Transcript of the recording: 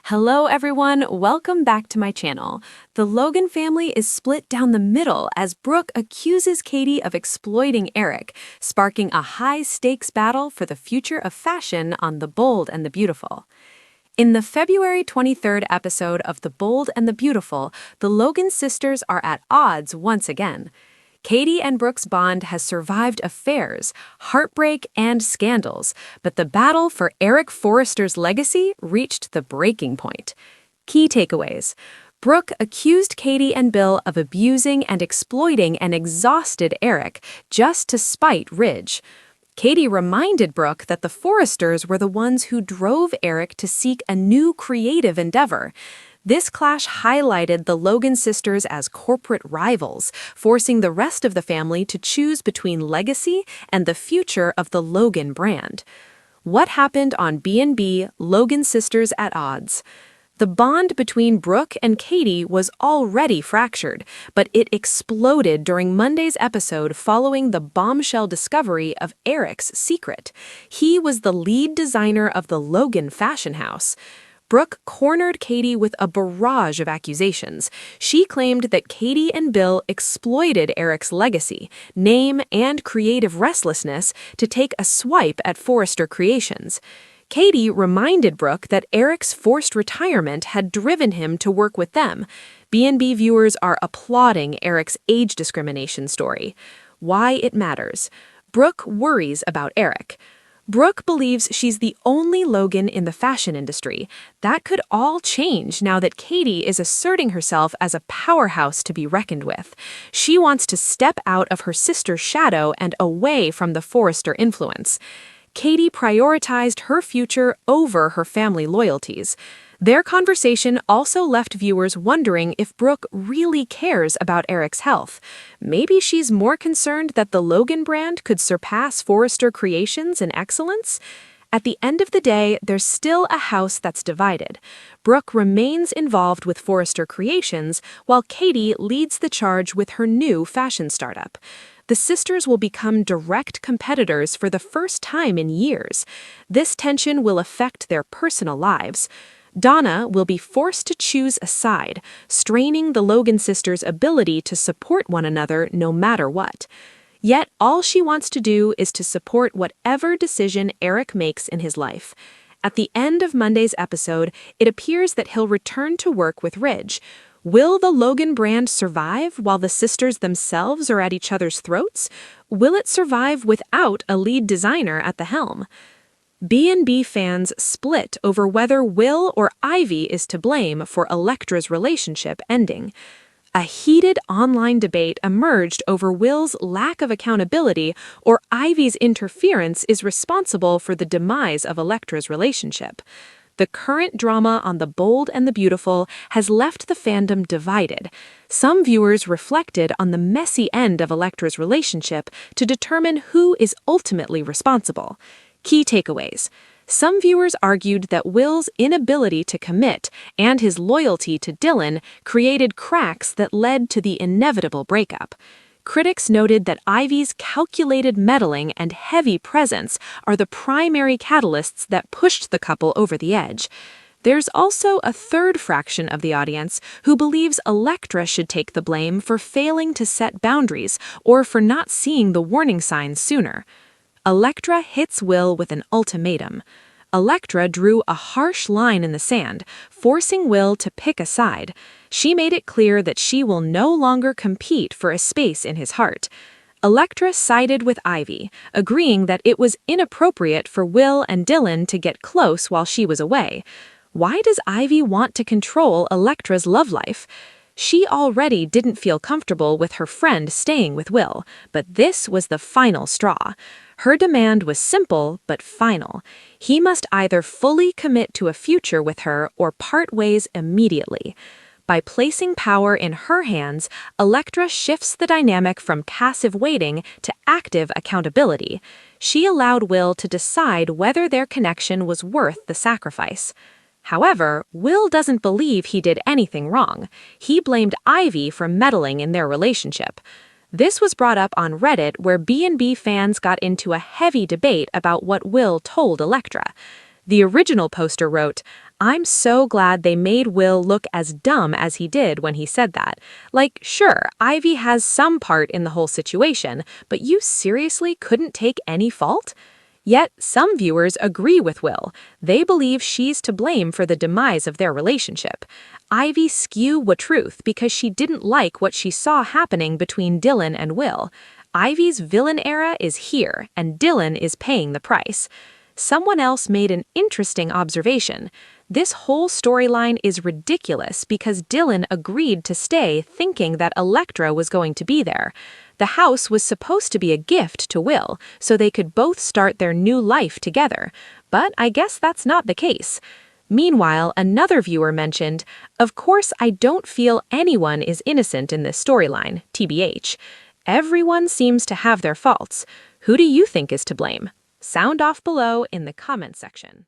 Hello everyone, welcome back to my channel. The Logan family is split down the middle as Brooke accuses Katie of exploiting Eric, sparking a high-stakes battle for the future of fashion on The Bold and the Beautiful. In the February 23rd episode of The Bold and the Beautiful, the Logan sisters are at odds once again. Katie and Brooke's bond has survived affairs, heartbreak, and scandals, but the battle for Eric Forrester's legacy reached the breaking point. Key takeaways. Brooke accused Katie and Bill of abusing and exploiting an exhausted Eric just to spite Ridge. Katie reminded Brooke that the Forresters were the ones who drove Eric to seek a new creative endeavor. This clash highlighted the Logan sisters as corporate rivals, forcing the rest of the family to choose between legacy and the future of the Logan brand. What happened on B&B, Logan sisters at odds? The bond between Brooke and Katie was already fractured, but it exploded during Monday's episode following the bombshell discovery of Eric's secret. He was the lead designer of the Logan fashion house. Brooke cornered Katie with a barrage of accusations. She claimed that Katie and Bill exploited Eric's legacy, name, and creative restlessness to take a swipe at Forrester Creations. Katie reminded Brooke that Eric's forced retirement had driven him to work with them. B&B viewers are applauding Eric's age discrimination story. Why it matters. Brooke worries about Eric. Brooke believes she's the only Logan in the fashion industry. That could all change now that Katie is asserting herself as a powerhouse to be reckoned with. She wants to step out of her sister's shadow and away from the Forrester influence. Katie prioritized her future over her family loyalties. Their conversation also left viewers wondering if Brooke really cares about Eric's health. Maybe she's more concerned that the Logan brand could surpass Forrester Creations in excellence? At the end of the day, there's still a house that's divided. Brooke remains involved with Forrester Creations, while Katie leads the charge with her new fashion startup. The sisters will become direct competitors for the first time in years. This tension will affect their personal lives. Donna will be forced to choose a side, straining the Logan sisters' ability to support one another no matter what. Yet all she wants to do is to support whatever decision Eric makes in his life. At the end of Monday's episode, it appears that he'll return to work with Ridge. Will the Logan brand survive while the sisters themselves are at each other's throats? Will it survive without a lead designer at the helm? B&B fans split over whether Will or Ivy is to blame for Electra's relationship ending. A heated online debate emerged over Will's lack of accountability or Ivy's interference is responsible for the demise of Electra's relationship. The current drama on The Bold and the Beautiful has left the fandom divided. Some viewers reflected on the messy end of Electra's relationship to determine who is ultimately responsible. Key takeaways. Some viewers argued that Will's inability to commit and his loyalty to Dylan created cracks that led to the inevitable breakup. Critics noted that Ivy's calculated meddling and heavy presence are the primary catalysts that pushed the couple over the edge. There's also a third fraction of the audience who believes Electra should take the blame for failing to set boundaries or for not seeing the warning signs sooner. Electra hits Will with an ultimatum. Electra drew a harsh line in the sand, forcing Will to pick a side. She made it clear that she will no longer compete for a space in his heart. Electra sided with Ivy, agreeing that it was inappropriate for Will and Dylan to get close while she was away. Why does Ivy want to control Electra's love life? She already didn't feel comfortable with her friend staying with Will, but this was the final straw. Her demand was simple but final. He must either fully commit to a future with her or part ways immediately. By placing power in her hands, Electra shifts the dynamic from passive waiting to active accountability. She allowed Will to decide whether their connection was worth the sacrifice. However, Will doesn't believe he did anything wrong. He blamed Ivy for meddling in their relationship. This was brought up on Reddit, where B&B fans got into a heavy debate about what Will told Electra. The original poster wrote, I'm so glad they made Will look as dumb as he did when he said that. Like, sure, Ivy has some part in the whole situation, but you seriously couldn't take any fault? Yet, some viewers agree with Will. They believe she's to blame for the demise of their relationship. Ivy skew wa truth because she didn't like what she saw happening between Dylan and Will. Ivy's villain era is here, and Dylan is paying the price. Someone else made an interesting observation. This whole storyline is ridiculous because Dylan agreed to stay thinking that Electra was going to be there. The house was supposed to be a gift to Will, so they could both start their new life together. But I guess that's not the case. Meanwhile, another viewer mentioned, "Of course, I don't feel anyone is innocent in this storyline, TBH. Everyone seems to have their faults. Who do you think is to blame? Sound off below in the comment section."